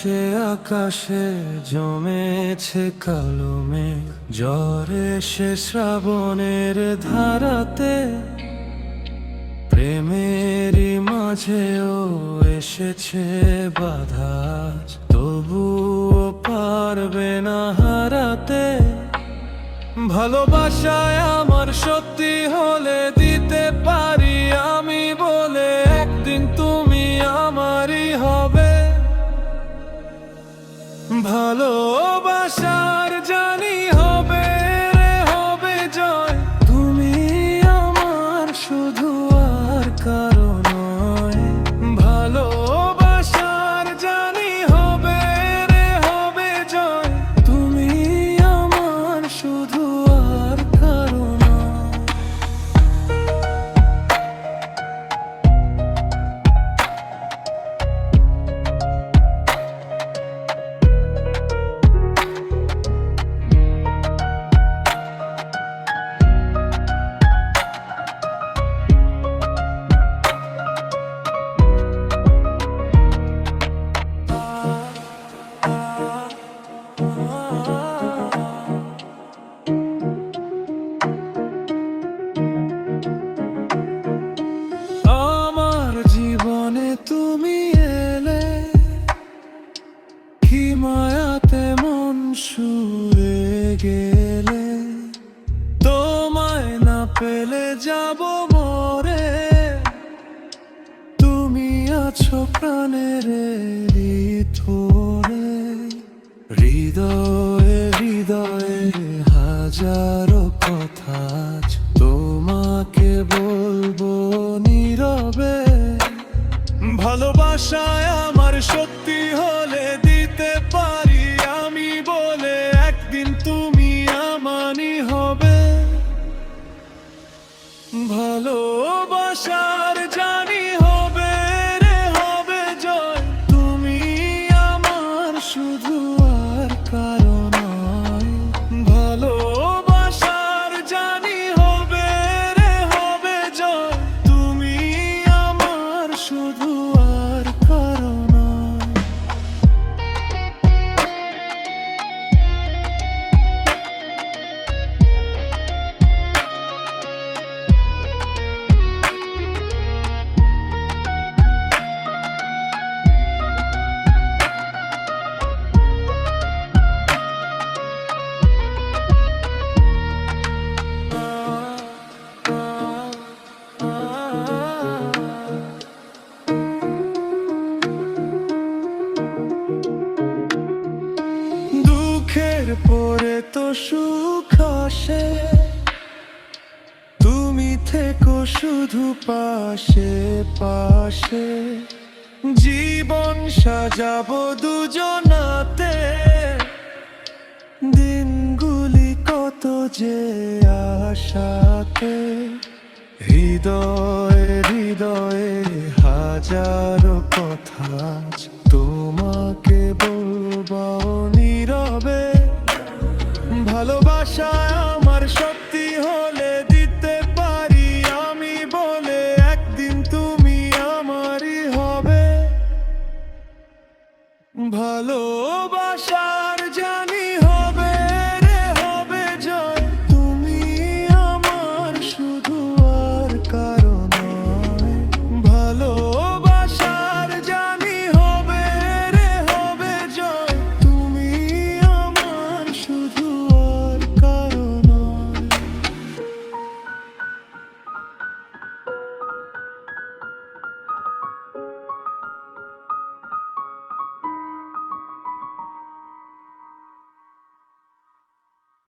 আকাশে আকাশে জমেছে কালো মেঘ, ঝড় এসে শ্রাবণের ধারাতে প্রেমেরই মাঝেও এসেছে বাধা, তবুও পারবে না হারাতে। ভালোবাসায় আমার সত্যি হলে দিতে পারি আমি বলে, একদিন তুমি আমারই হবে। ভালোবাসার জানি হবে রে হবে জয়, তুমি আমার শুধু আর কারো নয়। ভালোবাসার জানি হবে রে হবে জয়, তুমি আমার শুধু আর কারো নয়। আমার জীবনে তুমি এলে, কি মায়াতে মন ছুঁয়ে গেলে। তোমায় না পেলে যাব মরে, তুমি আছো প্রাণের ভিতরে। হৃদয়ে হৃদয়ে হাজারো কথা আজ তোমাকে বলবো নীরবে। ভালোবাসায় আমার সত্যি হলে দিতে পারি আমি বলে, একদিন তুমি আমারই হবে। ভালোবাসার জানি হবে রে হবে জয়, তুমি আমার শুধু আর কারো নয়। ভালোবাসার জানি হবে রে হবে জয়, তুমি আমার শুধু আর কারো নয়। দুঃখের পরে তো সুখ আসে, তুমি থেকো শুধু পাশে পাশে। জীবন সাজাবো দুজনাতে, দিনগুলি কত যে আশাতে। হৃদয়ে হৃদয়ে হাজারো কথা আজ তোমাকে বলবো নীরবে। ভালোবাসায় আমার সত্যি হলে দিতে পারি আমি বলে, একদিন তুমি আমারই হবে। ভালোবাসার জানি